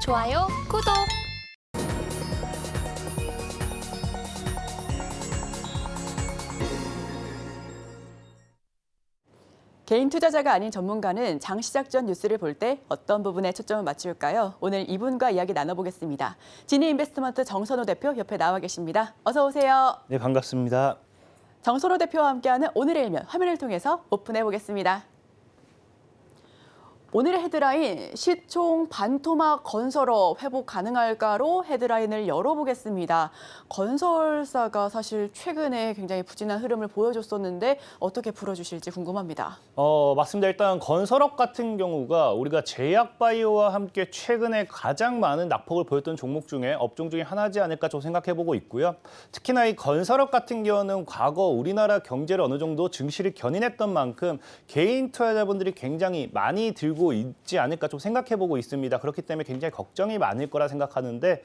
좋아요, 구독! 개인 투자자가 아닌 전문가는 장 시작 전 뉴스를 볼 때 어떤 부분에 초점을 맞출까요? 오늘 이분과 이야기 나눠보겠습니다. 지니인베스트먼트 정선호 대표 옆에 나와 계십니다. 어서 오세요. 네, 반갑습니다. 정선호 대표와 함께하는 오늘의 일면 화면을 통해서 오픈해 보겠습니다. 오늘의 헤드라인, 시총 반토막 건설업 회복 가능할까로 헤드라인을 열어보겠습니다. 건설사가 사실 최근에 굉장히 부진한 흐름을 보여줬었는데 어떻게 풀어주실지 궁금합니다. 맞습니다. 일단 건설업 같은 경우가 우리가 제약바이오와 함께 최근에 가장 많은 낙폭을 보였던 종목 중에 업종 중에 하나지 않을까 좀 생각해보고 있고요. 특히나 이 건설업 같은 경우는 과거 우리나라 경제를 어느 정도 증시를 견인했던 만큼 개인 투자자분들이 굉장히 많이 들고 있지 않을까 좀 생각해보고 있습니다. 그렇기 때문에 굉장히 걱정이 많을 거라 생각하는데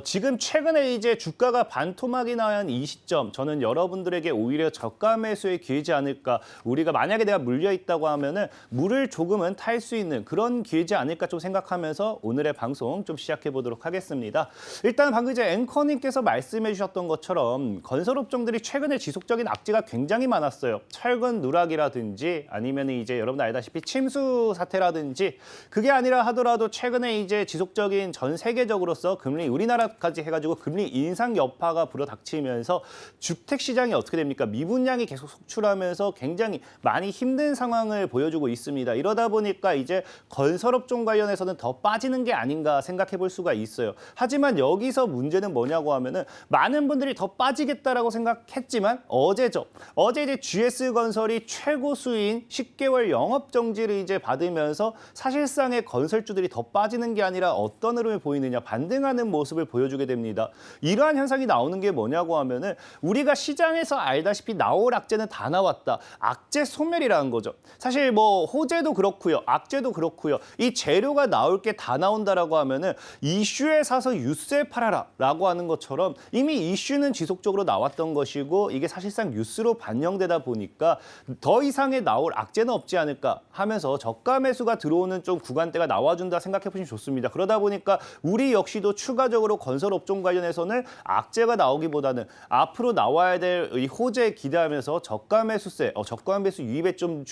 지금 최근에 이제 주가가 반토막이 나한 이 시점 저는 여러분들에게 오히려 저가 매수의 기회지 않을까. 우리가 만약에 내가 물려 있다고 하면은 물을 조금은 탈 수 있는 그런 기회지 않을까 좀 생각하면서 오늘의 방송 좀 시작해 보도록 하겠습니다. 일단 방금 이제 앵커님께서 말씀해 주셨던 것처럼 건설 업종들이 최근에 지속적인 악재가 굉장히 많았어요. 철근 누락이라든지 아니면 이제 여러분 알다시피 침수 사태라든지 그게 아니라 하더라도 최근에 이제 지속적인 전 세계적으로서 금리 우리나라까지 해가지고 금리 인상 여파가 불어닥치면서 주택 시장이 어떻게 됩니까? 미분양이 계속 속출하면서 굉장히 많이 힘든 상황을 보여주고 있습니다. 이러다 보니까 이제 건설업종 관련해서는 더 빠지는 게 아닌가 생각해 볼 수가 있어요. 하지만 여기서 문제는 뭐냐고 하면은 많은 분들이 더 빠지겠다라고 생각했지만 어제죠. 어제 이제 GS건설이 최고 수인 10개월 영업 정지를 이제 받으면서 사실상의 건설주들이 더 빠지는 게 아니라 어떤 흐름을 보이느냐 반등하는 모습을 보여주게 됩니다. 이러한 현상이 나오는 게 뭐냐고 하면은 우리가 시장에서 알다시피 나올 악재는 다 나왔다. 악재 소멸이라는 거죠. 사실 뭐 호재도 그렇고요. 악재도 그렇고요. 이 재료가 나올 게 다 나온다라고 하면은 이슈에 사서 뉴스에 팔아라라고 하는 것처럼 이미 이슈는 지속적으로 나왔던 것이고 이게 사실상 뉴스로 반영되다 보니까 더 이상의 나올 악재는 없지 않을까 하면서 저가 매수가 들어오는 좀 구간대가 나와준다 생각해 보시면 좋습니다. 그러다 보니까 우리 역시도 추가적으로 건설 업종 관련해서는 악재가 나오기보다는 앞으로 나와야 될 이 호재에 기대하면서 저가 매수세, 저가 매수 유입에 좀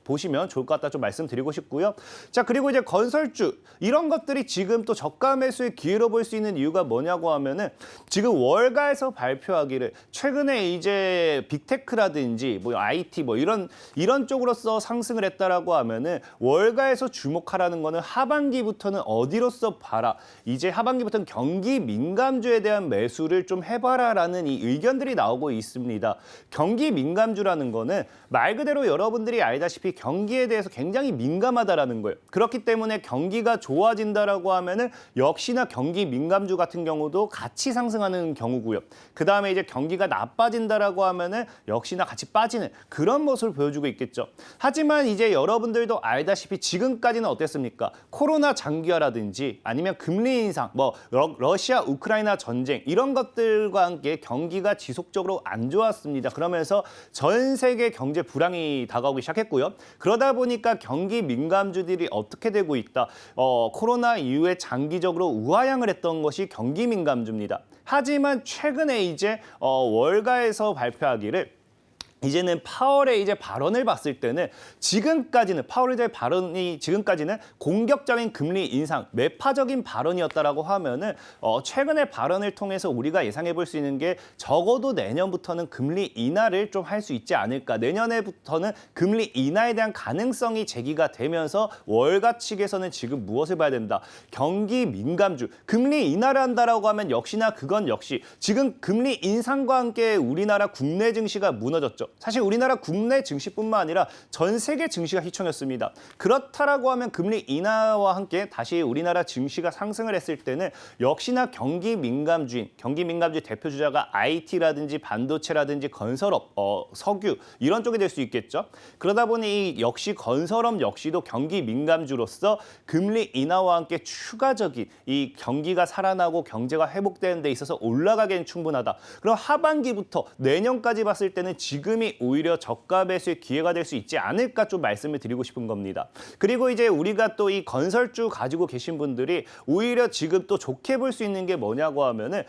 보시면 좋을 것 같다 좀 말씀드리고 싶고요. 자, 그리고 이제 건설주 이런 것들이 지금 또 저가 매수의 기회로 볼 수 있는 이유가 뭐냐고 하면은 지금 월가에서 발표하기를 최근에 이제 빅테크라든지 뭐 IT 뭐 이런 쪽으로서 상승을 했다라고 하면은 월가에서 주목하라는 거는 하반기부터는 어디로서 봐라. 이제 하반기부터는 경기 민감주에 대한 매수를 좀 해봐라라는 이 의견들이 나오고 있습니다. 경기 민감주라는 거는 말 그대로 여러분들이 알다시피 경기에 대해서 굉장히 민감하다라는 거예요. 그렇기 때문에 경기가 좋아진다라고 하면은 역시나 경기 민감주 같은 경우도 같이 상승하는 경우고요. 그 다음에 이제 경기가 나빠진다라고 하면은 역시나 같이 빠지는 그런 모습을 보여주고 있겠죠. 하지만 이제 여러분들도 알다시피 지금까지는 어땠습니까? 코로나 장기화라든지 아니면 금리 인상, 뭐 러시아 우크라이나 전쟁 이런 것들과 함께 경기가 지속적으로 안 좋았습니다. 그러면서 전 세계 경제 불황이 다가오기 시작했고요. 그러다 보니까 경기 민감주들이 어떻게 되고 있다. 코로나 이후에 장기적으로 우하향을 했던 것이 경기 민감주입니다. 하지만 최근에 이제 월가에서 발표하기를 이제는 파월의 이제 발언을 봤을 때는 지금까지는 파월의 발언이 지금까지는 공격적인 금리 인상, 매파적인 발언이었다라고 하면은 최근의 발언을 통해서 우리가 예상해 볼 수 있는 게 적어도 내년부터는 금리 인하를 좀 할 수 있지 않을까. 내년에부터는 금리 인하에 대한 가능성이 제기가 되면서 월가 측에서는 지금 무엇을 봐야 된다. 경기 민감주, 금리 인하를 한다라고 하면 역시나 그건 역시 지금 금리 인상과 함께 우리나라 국내 증시가 무너졌죠. 사실 우리나라 국내 증시뿐만 아니라 전 세계 증시가 휘청였습니다. 그렇다라고 하면 금리 인하와 함께 다시 우리나라 증시가 상승을 했을 때는 역시나 경기 민감주 대표 주자가 IT라든지 반도체라든지 건설업, 석유 이런 쪽이 될 수 있겠죠. 그러다 보니 역시 건설업 역시도 경기 민감주로서 금리 인하와 함께 추가적인 이 경기가 살아나고 경제가 회복되는 데 있어서 올라가기엔 충분하다. 그럼 하반기부터 내년까지 봤을 때는 지금이 지금이 오히려 저가 매수의 기회가 될 수 있지 않을까 좀 말씀을 드리고 싶은 겁니다. 그리고 이제 우리가 또 이 건설주 가지고 계신 분들이 오히려 지금 또 좋게 볼 수 있는 게 뭐냐고 하면은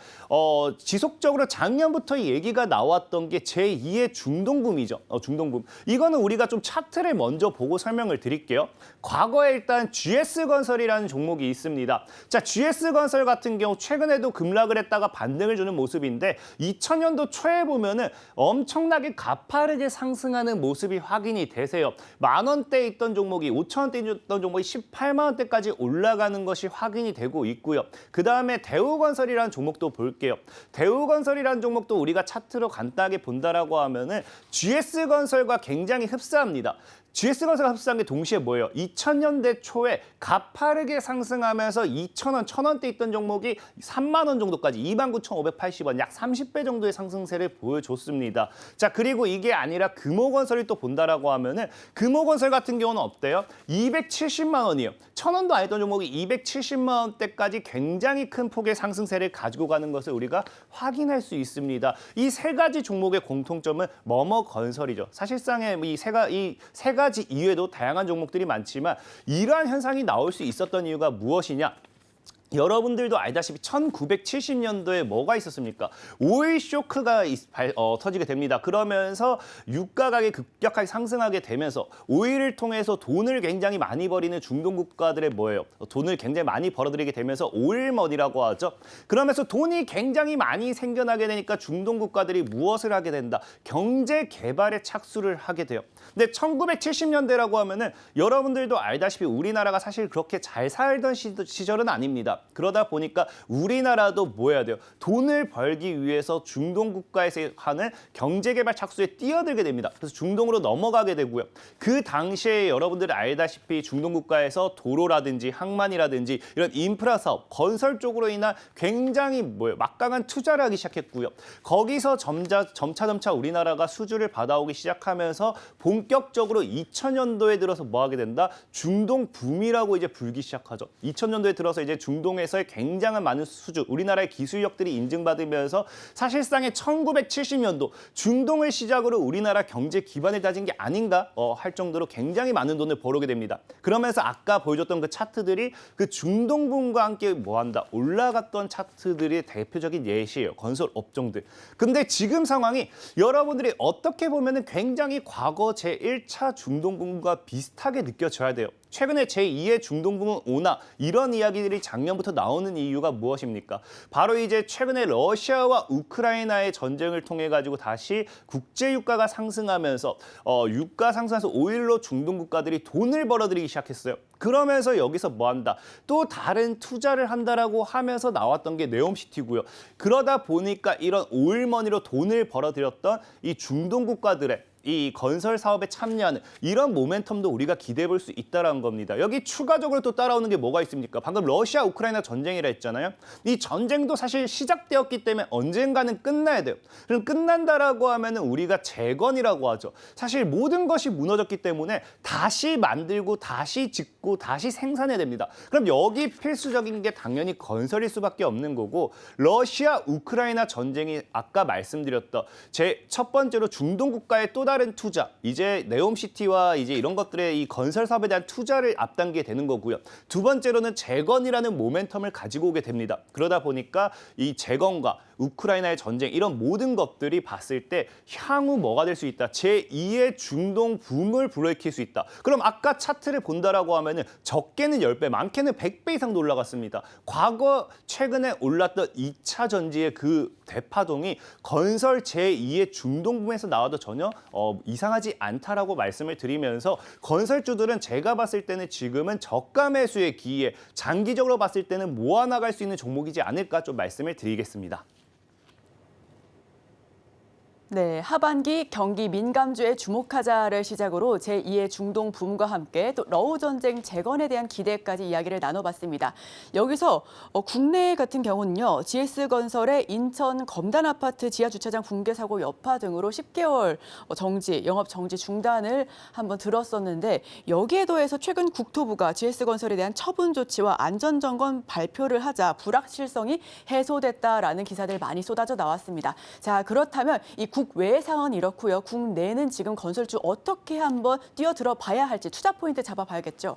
지속적으로 작년부터 이 얘기가 나왔던 게 제2의 중동붐이죠. 중동붐. 이거는 우리가 좀 차트를 먼저 보고 설명을 드릴게요. 과거에 일단 GS건설이라는 종목이 있습니다. 자, GS건설 같은 경우 최근에도 급락을 했다가 반등을 주는 모습인데 2000년도 초에 보면은 엄청나게 가파르게 상승하는 모습이 확인이 되세요. 10,000원대에 있던 종목이 5,000원대에 있던 종목이 18만 원대까지 올라가는 것이 확인이 되고 있고요. 그다음에 대우건설이라는 종목도 볼게요. 대우건설이라는 종목도 우리가 차트로 간단하게 본다라고 하면은 GS건설과 굉장히 흡사합니다. GS건설과 흡사한 게 동시에 뭐예요? 2000년대 초에 가파르게 상승하면서 2,000원, 1,000원대 있던 종목이 3만 원 정도까지 29,580원, 약 30배 정도의 상승세를 보여줬습니다. 자, 그리고 이게 아니라 금호건설이 또 본다라고 하면은 금호건설 같은 경우는 어때요? 270만 원이에요. 1,000원도 안 했던 종목이 270만 원대까지 굉장히 큰 폭의 상승세를 가지고 가는 것을 우리가 확인할 수 있습니다. 이 세 가지 종목의 공통점은 뭐뭐건설이죠. 사실상의 이 세 가지 이외에도 다양한 종목들이 많지만 이러한 현상이 나올 수 있었던 이유가 무엇이냐? 여러분들도 알다시피 1970년도에 뭐가 있었습니까? 오일 쇼크가 터지게 됩니다. 그러면서 유가 가격이 급격하게 상승하게 되면서 오일을 통해서 돈을 굉장히 많이 벌이는 중동 국가들의 뭐예요? 돈을 굉장히 많이 벌어들이게 되면서 오일머니라고 하죠. 그러면서 돈이 굉장히 많이 생겨나게 되니까 중동 국가들이 무엇을 하게 된다? 경제 개발에 착수를 하게 돼요. 근데 1970년대라고 하면은 여러분들도 알다시피 우리나라가 사실 그렇게 잘 살던 시절은 아닙니다. 그러다 보니까 우리나라도 뭐 해야 돼요? 돈을 벌기 위해서 중동 국가에서 하는 경제개발 착수에 뛰어들게 됩니다. 그래서 중동으로 넘어가게 되고요. 그 당시에 여러분들이 알다시피 중동 국가에서 도로라든지 항만이라든지 이런 인프라 사업, 건설 쪽으로 인한 굉장히 막강한 투자를 하기 시작했고요. 거기서 점차 우리나라가 수주를 받아오기 시작하면서 본격적으로 2000년도에 들어서 뭐 하게 된다? 중동 붐이라고 이제 불기 시작하죠. 2000년도에 들어서 이제 중동에서의 굉장한 많은 수주, 우리나라의 기술력들이 인증받으면서 사실상의 1970년도 중동을 시작으로 우리나라 경제 기반을 다진 게 아닌가 할 정도로 굉장히 많은 돈을 벌어오게 됩니다. 그러면서 아까 보여줬던 그 차트들이 그 중동 붐과 함께 뭐한다? 올라갔던 차트들의 대표적인 예시예요. 건설 업종들. 근데 지금 상황이 여러분들이 어떻게 보면은 굉장히 과거 제1차 중동 붐과 비슷하게 느껴져야 돼요. 최근에 제2의 중동붐은 오나 이런 이야기들이 작년부터 나오는 이유가 무엇입니까? 바로 이제 최근에 러시아와 우크라이나의 전쟁을 통해 가지고 다시 국제 유가가 상승하면서 유가 상승해서 오일로 중동 국가들이 돈을 벌어들이기 시작했어요. 그러면서 여기서 뭐 한다? 또 다른 투자를 한다라고 하면서 나왔던 게 네옴시티고요. 그러다 보니까 이런 오일머니로 돈을 벌어들였던 이 중동 국가들의 이 건설 사업에 참여하는 이런 모멘텀도 우리가 기대해 볼 수 있다는 겁니다. 여기 추가적으로 또 따라오는 게 뭐가 있습니까? 방금 러시아, 우크라이나 전쟁이라 했잖아요. 이 전쟁도 사실 시작되었기 때문에 언젠가는 끝나야 돼요. 그럼 끝난다라고 하면은 우리가 재건이라고 하죠. 사실 모든 것이 무너졌기 때문에 다시 만들고 다시 짓고 다시 생산해야 됩니다. 그럼 여기 필수적인 게 당연히 건설일 수밖에 없는 거고 러시아, 우크라이나 전쟁이 아까 말씀드렸던 제 첫 번째로 중동 국가의 또 다른 투자, 이제 네옴시티와 이제 이런 것들의 이 건설 사업에 대한 투자를 앞당기게 되는 거고요. 두 번째로는 재건이라는 모멘텀을 가지고 오게 됩니다. 그러다 보니까 이 재건과 우크라이나의 전쟁 이런 모든 것들이 봤을 때 향후 뭐가 될 수 있다. 제2의 중동 붐을 불러일으킬 수 있다. 그럼 아까 차트를 본다라고 하면은 적게는 10배, 많게는 100배 이상도 올라갔습니다. 과거 최근에 올랐던 2차 전지의 그 대파동이 건설 제2의 중동 붐에서 나와도 전혀 이상하지 않다라고 말씀을 드리면서 건설주들은 제가 봤을 때는 지금은 저가 매수의 기회에 장기적으로 봤을 때는 모아나갈 수 있는 종목이지 않을까 좀 말씀을 드리겠습니다. 네, 하반기 경기 민감주에 주목하자를 시작으로 제2의 중동 붐과 함께 또 러우 전쟁 재건에 대한 기대까지 이야기를 나눠봤습니다. 여기서 국내 같은 경우는요, GS건설의 인천 검단 아파트 지하 주차장 붕괴 사고 여파 등으로 10개월 영업 정지 중단을 한번 들었었는데 여기에 더해서 최근 국토부가 GS건설에 대한 처분 조치와 안전 점검 발표를 하자 불확실성이 해소됐다라는 기사들 많이 쏟아져 나왔습니다. 자, 그렇다면 이 국외 상황은 이렇고요. 국내는 지금 건설주 어떻게 한번 뛰어들어 봐야 할지 투자 포인트 잡아봐야겠죠.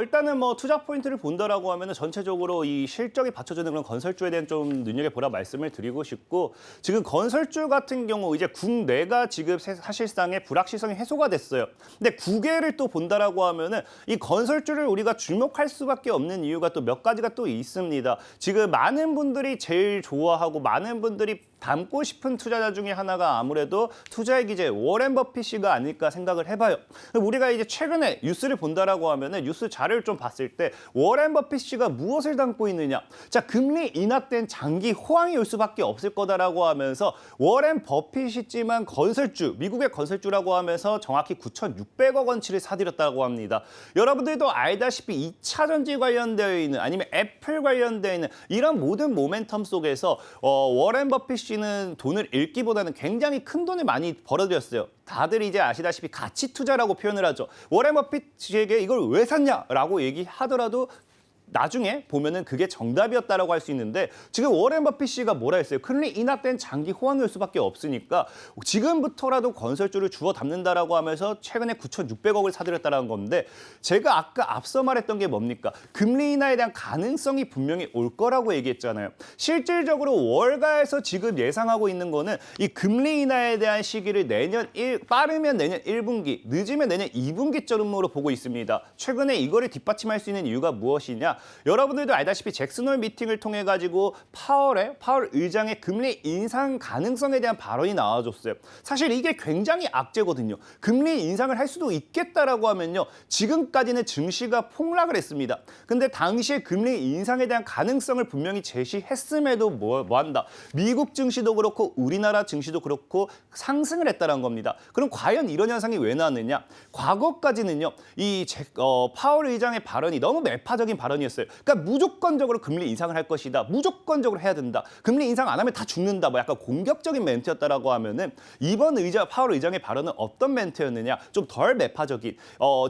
일단은 뭐 투자 포인트를 본다라고 하면은 전체적으로 이 실적이 받쳐주는 그런 건설주에 대한 좀 눈여겨보라 말씀을 드리고 싶고, 지금 건설주 같은 경우 이제 국내가 지금 사실상의 불확실성이 해소가 됐어요. 근데 국외를 또 본다라고 하면은 이 건설주를 우리가 주목할 수밖에 없는 이유가 또 몇 가지가 또 있습니다. 지금 많은 분들이 제일 좋아하고 많은 분들이 담고 싶은 투자자 중에 하나가 아무래도 투자의 기재 워렌 버핏이가 아닐까 생각을 해봐요. 우리가 이제 최근에 뉴스를 본다라고 하면은 뉴스 자료를 좀 봤을 때 워렌 버핏이가 무엇을 담고 있느냐? 자, 금리 인하된 장기 호황이 올 수밖에 없을 거다라고 하면서 워렌 버핏이지만 건설주, 미국의 건설주라고 하면서 정확히 9,600억 원치를 사들였다고 합니다. 여러분들도 알다시피 2차 전지 관련되어 있는 아니면 애플 관련되어 있는 이런 모든 모멘텀 속에서 워렌 버핏이 는 돈을 잃기보다는 굉장히 큰 돈을 많이 벌어들였어요. 다들 이제 아시다시피 가치 투자라고 표현을 하죠. 워렌 버핏에게 이걸 왜 샀냐라고 얘기하더라도 나중에 보면은 그게 정답이었다라고 할 수 있는데, 지금 워렌 버핏이가 뭐라 했어요? 금리 인하된 장기 호황이 올 수밖에 없으니까 지금부터라도 건설주를 주워 담는다라고 하면서 최근에 9,600억을 사들였다라는 건데, 제가 아까 앞서 말했던 게 뭡니까? 금리 인하에 대한 가능성이 분명히 올 거라고 얘기했잖아요. 실질적으로 월가에서 지금 예상하고 있는 거는 이 금리 인하에 대한 시기를 빠르면 내년 1분기, 늦으면 내년 2분기쯤으로 보고 있습니다. 최근에 이거를 뒷받침할 수 있는 이유가 무엇이냐? 여러분들도 알다시피 잭슨홀 미팅을 통해 가지고 파월 의장의 금리 인상 가능성에 대한 발언이 나와줬어요. 사실 이게 굉장히 악재거든요. 금리 인상을 할 수도 있겠다라고 하면요, 지금까지는 증시가 폭락을 했습니다. 근데 당시에 금리 인상에 대한 가능성을 분명히 제시했음에도 뭐한다? 미국 증시도 그렇고 우리나라 증시도 그렇고 상승을 했다는 겁니다. 그럼 과연 이런 현상이 왜 나왔느냐? 과거까지는요, 파월 의장의 발언이 너무 매파적인 발언이었어요. 그러니까 무조건적으로 금리 인상을 할 것이다. 무조건적으로 해야 된다. 금리 인상 안 하면 다 죽는다. 뭐 약간 공격적인 멘트였다라고 하면은, 이번 파월 의장의 발언은 어떤 멘트였느냐? 좀 덜 매파적인.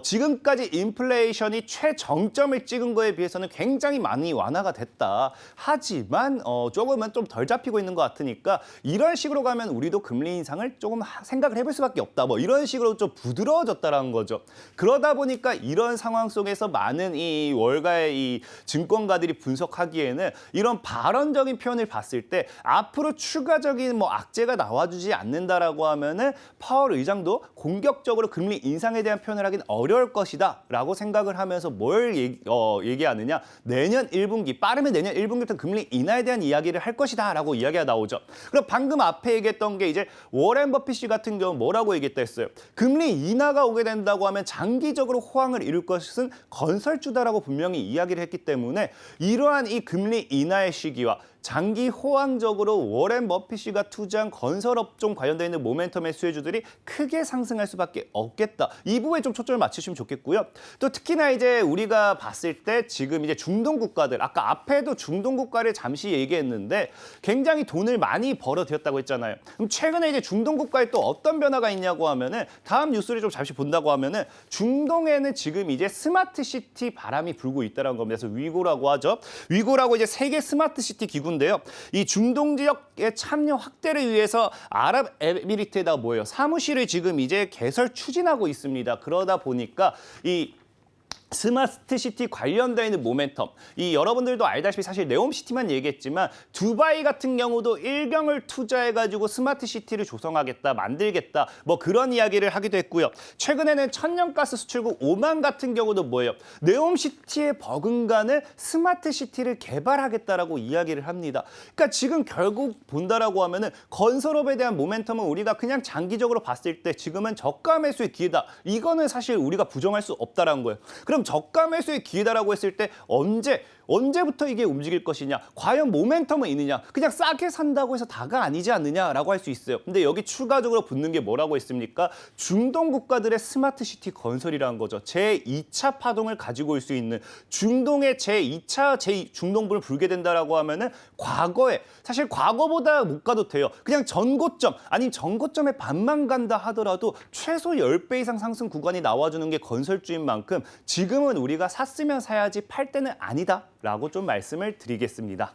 지금까지 인플레이션이 최정점을 찍은 거에 비해서는 굉장히 많이 완화가 됐다. 하지만 조금은 좀 덜 잡히고 있는 것 같으니까 이런 식으로 가면 우리도 금리 인상을 조금 생각을 해볼 수밖에 없다. 뭐 이런 식으로 좀 부드러워졌다라는 거죠. 그러다 보니까 이런 상황 속에서 많은 이 월가의 이 증권가들이 분석하기에는 이런 발언적인 표현을 봤을 때 앞으로 추가적인 뭐 악재가 나와주지 않는다라고 하면은 파월 의장도 공격적으로 금리 인상에 대한 표현을 하긴 어려울 것이다라고 생각을 하면서 뭘 얘기하느냐? 내년 1분기, 빠르면 내년 1분기부터 금리 인하에 대한 이야기를 할 것이다라고 이야기가 나오죠. 그럼 방금 앞에 얘기했던 게 이제 워렌 버핏 같은 경우 뭐라고 얘기했다 했어요? 금리 인하가 오게 된다고 하면 장기적으로 호황을 이룰 것은 건설주다라고 분명히 이야기를 했기 때문에, 이러한 이 금리 인하의 시기와 장기 호황적으로 워렌 버핏이가 투자한 건설업종 관련되어 있는 모멘텀의 수혜주들이 크게 상승할 수밖에 없겠다. 이 부분에 좀 초점을 맞추시면 좋겠고요. 또 특히나 이제 우리가 봤을 때 지금 이제 중동 국가들, 아까 앞에도 중동 국가를 잠시 얘기했는데 굉장히 돈을 많이 벌어들였다고 했잖아요. 그럼 최근에 이제 중동 국가에 또 어떤 변화가 있냐고 하면은, 다음 뉴스를 좀 잠시 본다고 하면은, 중동에는 지금 이제 스마트 시티 바람이 불고 있다는 겁니다. 그래서 위고라고 하죠. 위고라고 이제 세계 스마트 시티 기구 인데요. 이 중동 지역의 참여 확대를 위해서 아랍에미리트에다가 사무실을 지금 이제 개설 추진하고 있습니다. 그러다 보니까 이 스마트 시티 관련되어 있는 모멘텀, 이 여러분들도 알다시피 사실 네옴시티만 얘기했지만 두바이 같은 경우도 1경을 투자해가지고 스마트 시티를 조성하겠다, 만들겠다, 뭐 그런 이야기를 하기도 했고요. 최근에는 천연가스 수출국 오만 같은 경우도 네옴시티에 버금가는 스마트 시티를 개발하겠다라고 이야기를 합니다. 그러니까 지금 결국 본다라고 하면은 건설업에 대한 모멘텀은 우리가 그냥 장기적으로 봤을 때 지금은 저가 매수의 기회다. 이거는 사실 우리가 부정할 수 없다라는 거예요. 그럼 저가 매수의 기회다라고 했을 때 언제부터 이게 움직일 것이냐? 과연 모멘텀은 있느냐? 그냥 싸게 산다고 해서 다가 아니지 않느냐라고 할 수 있어요. 근데 여기 추가적으로 붙는 게 뭐라고 했습니까? 중동 국가들의 스마트 시티 건설이라는 거죠. 제2차 파동을 가지고 올 수 있는 중동의 제2차 중동부를 불게 된다라고 하면은 사실 과거보다 못 가도 돼요. 그냥 전고점, 아니 전고점의 반만 간다 하더라도 최소 10배 이상 상승 구간이 나와주는 게 건설주인 만큼 지금은 우리가 샀으면 사야지 팔 때는 아니다라고 좀 말씀을 드리겠습니다.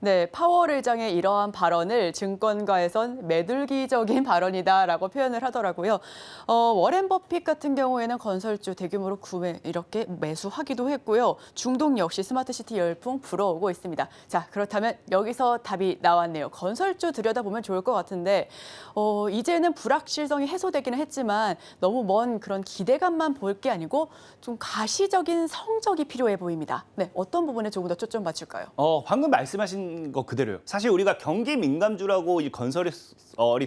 네, 파월 의장의 이러한 발언을 증권가에선 매둘기적인 발언이다라고 표현을 하더라고요. 워렌 버핏 같은 경우에는 건설주 대규모로 구매 이렇게 매수하기도 했고요. 중동 역시 스마트시티 열풍 불어오고 있습니다. 자, 그렇다면 여기서 답이 나왔네요. 건설주 들여다보면 좋을 것 같은데 이제는 불확실성이 해소되기는 했지만 너무 먼 그런 기대감만 볼 게 아니고 좀 가시적인 성적이 필요해 보입니다. 네, 어떤 부분에 조금 더 초점 맞출까요? 방금 말씀하신 거 그대로요. 사실 우리가 경기 민감주라고 이 건설이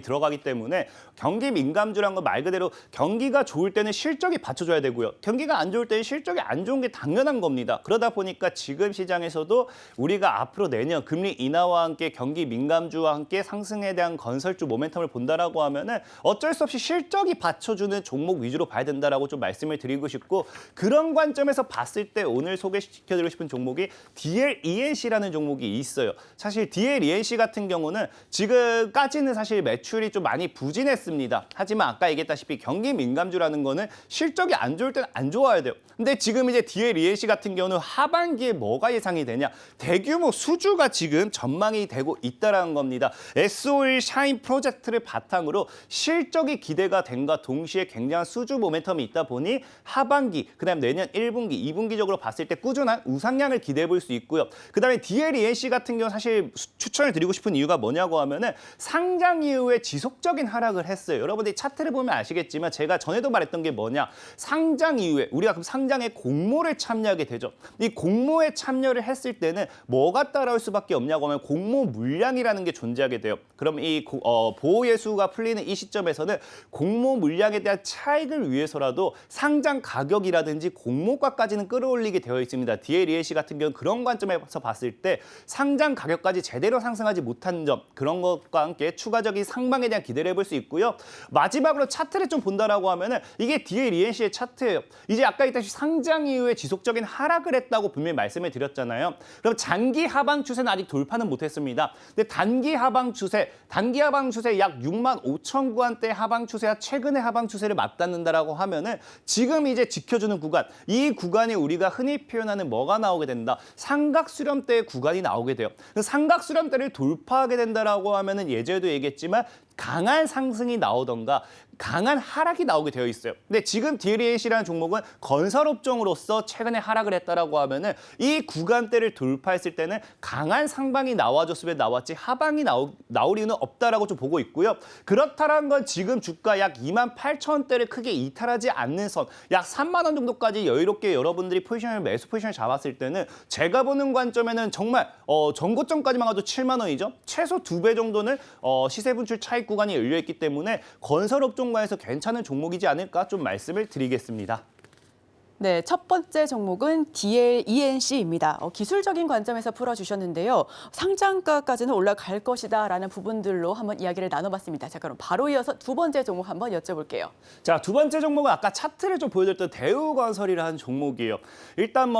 들어가기 때문에 경기 민감주란 건 말 그대로 경기가 좋을 때는 실적이 받쳐줘야 되고요. 경기가 안 좋을 때는 실적이 안 좋은 게 당연한 겁니다. 그러다 보니까 지금 시장에서도 우리가 앞으로 내년 금리 인하와 함께 경기 민감주와 함께 상승에 대한 건설주 모멘텀을 본다라고 하면은 어쩔 수 없이 실적이 받쳐주는 종목 위주로 봐야 된다라고 좀 말씀을 드리고 싶고 그런 관점에서 봤을 때 오늘 소개시켜드리고 싶은 종목이 DLENC라는 종목이 있어요. 사실 DLENC 같은 경우는 지금까지는 사실 매출이 좀 많이 부진했습니다. 하지만 아까 얘기했다시피 경기 민감주라는 거는 실적이 안 좋을 때는 안 좋아야 돼요. 근데 지금 이제 DLENC 같은 경우는 하반기에 뭐가 예상이 되냐? 대규모 수주가 지금 전망이 되고 있다라는 겁니다. SOE 샤인 프로젝트를 바탕으로 실적이 기대가 된과 동시에 굉장한 수주 모멘텀이 있다 보니 하반기, 그다음 내년 1분기, 2분기적으로 봤을 때 꾸준한 우상향을 기대해 볼 수 있고요. 그다음에 DLENC 같은 경우 사실 추천을 드리고 싶은 이유가 뭐냐고 하면은 상장 이후에 지속적인 하락을 했어요. 여러분들이 차트를 보면 아시겠지만 제가 전에도 말했던 게 뭐냐? 상장 이후에 우리가 그럼 상장에 공모를 참여하게 되죠. 이 공모에 참여를 했을 때는 뭐가 따라올 수밖에 없냐고 하면 공모 물량이라는 게 존재하게 돼요. 그럼 이 보호예수가 풀리는 이 시점에서는 공모 물량에 대한 차익을 위해서라도 상장 가격이라든지 공모가까지는 끌어올리게 되어 있습니다. DLENC 같은 경우는 그런 관점에서 봤을 때 상장 가격까지 제대로 상승하지 못한 점 그런 것과 함께 추가적인 상방에 대한 기대를 해볼 수 있고요. 마지막으로 차트를 좀 본다라고 하면은 이게 DLENC의 차트예요. 이제 아까 얘기했듯이 상장 이후에 지속적인 하락을 했다고 분명히 말씀을 드렸잖아요. 그럼 장기 하방 추세는 아직 돌파는 못했습니다. 근데 단기 하방 추세 약 6만 5천 구간대 하방 추세와 최근의 하방 추세를 맞닿는다라고 하면은 지금 이제 지켜주는 구간, 이 구간이 우리가 흔히 표현하는 뭐가 나오게 된다? 삼각 수렴대의 구간이 나오게 돼요. 삼각 수렴대를 돌파하게 된다라고 하면은 예전에도 얘기했지만 강한 상승이 나오던가 강한 하락이 나오게 되어 있어요. 근데 지금 DLENC라는 종목은 건설업종으로서 최근에 하락을 했다라고 하면은 이 구간대를 돌파했을 때는 강한 상방이 나와줬으면 나왔지 하방이 나올 이유는 없다라고 좀 보고 있고요. 그렇다는 건 지금 주가 약 2만 8천 원대를 크게 이탈하지 않는 선, 약 3만 원 정도까지 여유롭게 여러분들이 매수 포지션을 잡았을 때는 제가 보는 관점에는 정말 전고점까지만 가도 7만 원이죠. 최소 2배 정도는 시세 분출 차익 구간이 열려 있기 때문에 건설업종과에서 괜찮은 종목이지 않을까 좀 말씀을 드리겠습니다. 네, 첫 번째 종목은 DLENC입니다. 기술적인 관점에서 풀어주셨는데요. 상장가까지는 올라갈 것이다라는 부분들로 한번 이야기를 나눠봤습니다. 자, 그럼 바로 이어서 두 번째 종목 한번 여쭤볼게요. 자, 두 번째 종목은 아까 차트를 좀 보여드렸던 대우건설이라는 종목이에요. 일단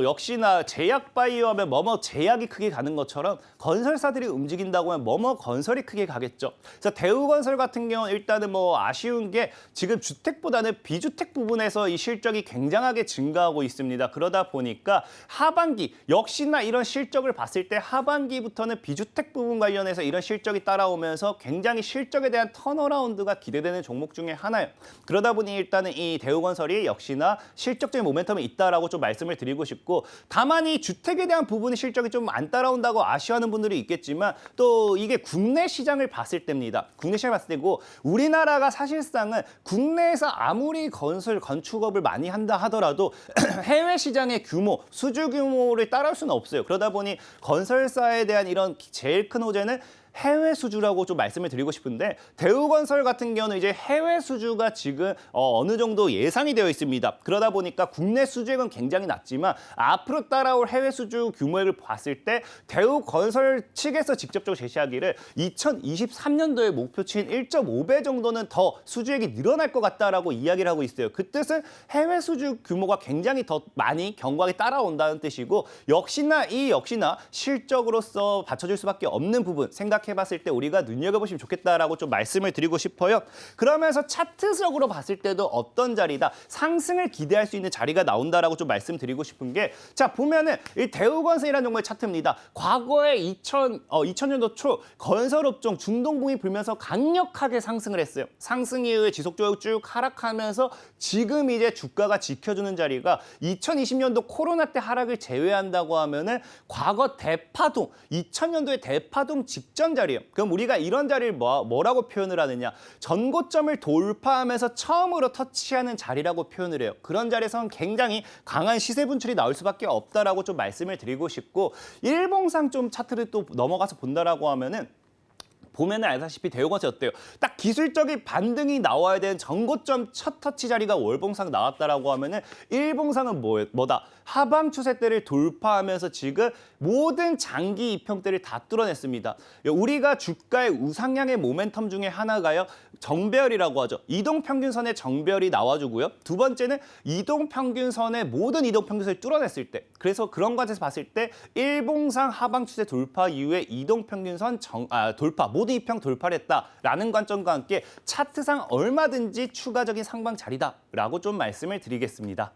역시나 제약바이오 하면 제약이 크게 가는 것처럼 건설사들이 움직인다고 하면 건설이 크게 가겠죠. 그래서 대우건설 같은 경우는 일단은 아쉬운 게 지금 주택보다는 비주택 부분에서 이 실적이 굉장하게 증가하고 있습니다. 그러다 보니까 하반기 역시나 이런 실적을 봤을 때 하반기부터는 비주택 부분 관련해서 이런 실적이 따라오면서 굉장히 실적에 대한 턴어라운드가 기대되는 종목 중에 하나예요. 그러다 보니 일단은 이 대우건설이 역시나 실적적인 모멘텀이 있다라고 좀 말씀을 드리고 싶고 다만 이 주택에 대한 부분의 실적이 좀 안 따라온다고 아쉬워하는 분들이 있겠지만 또 이게 국내 시장을 봤을 때입니다. 국내 시장을 봤을 때고 우리나라가 사실상은 국내에서 아무리 건축업을 많이 한다 하더라도 해외 시장의 규모, 수주 규모를 따라올 수는 없어요. 그러다 보니 건설사에 대한 이런 제일 큰 호재는 해외 수주라고 좀 말씀을 드리고 싶은데 대우건설 같은 경우는 이제 해외 수주가 지금 어느 정도 예상이 되어 있습니다. 그러다 보니까 국내 수주액은 굉장히 낮지만 앞으로 따라올 해외 수주 규모액을 봤을 때 대우건설 측에서 직접적으로 제시하기를 2023년도의 목표치인 1.5배 정도는 더 수주액이 늘어날 것 같다라고 이야기를 하고 있어요. 그 뜻은 해외 수주 규모가 굉장히 더 많이 견고하게 따라온다는 뜻이고 역시나 실적으로서 받쳐줄 수밖에 없는 부분 생각 생각해봤을 때 우리가 눈여겨보시면 좋겠다라고 좀 말씀을 드리고 싶어요. 그러면서 차트적으로 봤을 때도 어떤 자리다, 상승을 기대할 수 있는 자리가 나온다라고 좀 말씀드리고 싶은 게, 자 보면은 이 대우건설이라는 종목의 차트입니다. 과거에 2000년도 초 건설업종 중동풍이 불면서 강력하게 상승을 했어요. 상승 이후에 지속적으로 쭉 하락하면서 지금 이제 주가가 지켜주는 자리가 2020년도 코로나 때 하락을 제외한다고 하면은 과거 대파동, 2000년도의 대파동 직전 자리예요. 그럼 우리가 이런 자리를 뭐라고 표현을 하느냐? 전고점을 돌파하면서 처음으로 터치하는 자리라고 표현을 해요. 그런 자리에서는 굉장히 강한 시세 분출이 나올 수밖에 없다라고 좀 말씀을 드리고 싶고, 일봉상 좀 차트를 또 넘어가서 본다라고 하면은 보면은 알다시피 대우건설 어때요? 딱 기술적인 반등이 나와야 되는 전고점 첫 터치 자리가 월봉상 나왔다라고 하면은 일봉상은 뭐다? 하방 추세대를 돌파하면서 지금 모든 장기 이평대를 다 뚫어냈습니다. 우리가 주가의 우상향의 모멘텀 중에 하나가요, 정배열이라고 하죠. 이동평균선의 정배열이 나와주고요. 두 번째는 이동평균선의 모든 이동평균선을 뚫어냈을 때, 그래서 그런 것에서 봤을 때 일봉상 하방 추세 돌파 이후에 이동평균선 돌파, 모든 이평 돌파를 했다라는 관점과 함께 차트상 얼마든지 추가적인 상방 자리다라고 좀 말씀을 드리겠습니다.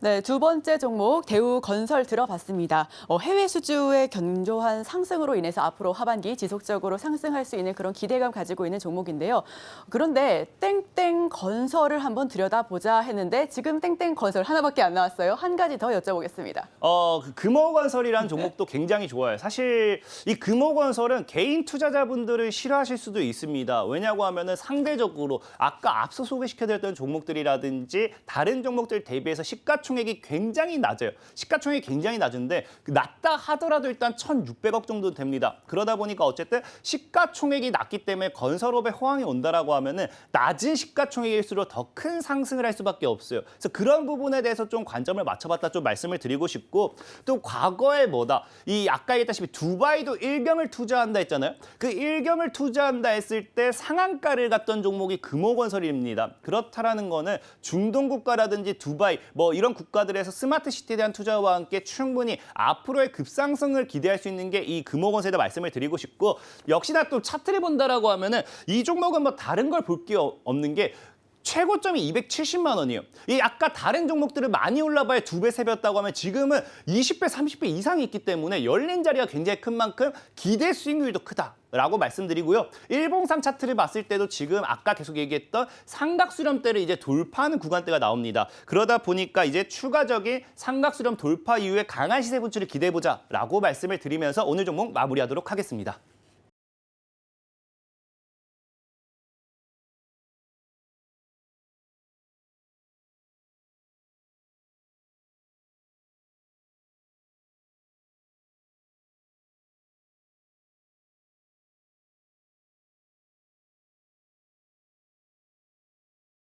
네, 두 번째 종목 대우건설 들어봤습니다. 해외 수주의 견조한 상승으로 인해서 앞으로 하반기 지속적으로 상승할 수 있는 그런 기대감 가지고 있는 종목인데요. 그런데 땡땡건설을 한번 들여다보자 했는데 지금 땡땡건설 하나밖에 안 나왔어요. 한 가지 더 여쭤보겠습니다. 그 금호건설이라는 종목도 굉장히 좋아요. 사실 이 금호건설은 개인 투자자분들을 싫어하실 수도 있습니다. 왜냐고 하면은 상대적으로 아까 앞서 소개시켜드렸던 종목들이라든지 다른 종목들 대비해서 시가총액이 굉장히 낮아요. 시가총액이 굉장히 낮은데 낮다 하더라도 일단 1,600억 정도 됩니다. 그러다 보니까 어쨌든 시가총액이 낮기 때문에 건설업에 호황이 온다라고 하면은 낮은 시가총액일수록 더 큰 상승을 할 수밖에 없어요. 그래서 그런 부분에 대해서 좀 관점을 맞춰봤다 좀 말씀을 드리고 싶고, 또 과거에 이 아까 얘기했다시피 두바이도 일경을 투자한다 했잖아요. 그 일경을 투자한다 했을 때 상한가를 갔던 종목이 금호건설입니다. 그렇다라는 거는 중동 국가라든지 두바이 이런 국가들에서 스마트 시티에 대한 투자와 함께 충분히 앞으로의 급상승을 기대할 수 있는 게 이 금호건설이다 말씀을 드리고 싶고, 역시나 또 차트를 본다라고 하면은 이 종목은 다른 걸 볼 게 없는 게 최고점이 270만 원이에요. 이 아까 다른 종목들은 많이 올라봐야 2배, 3배였다고 하면 지금은 20배, 30배 이상이 있기 때문에 열린 자리가 굉장히 큰 만큼 기대 수익률도 크다라고 말씀드리고요. 일봉상 차트를 봤을 때도 지금 아까 계속 얘기했던 삼각수렴대를 이제 돌파하는 구간대가 나옵니다. 그러다 보니까 이제 추가적인 삼각수렴 돌파 이후에 강한 시세 분출을 기대해보자라고 말씀을 드리면서 오늘 종목 마무리하도록 하겠습니다.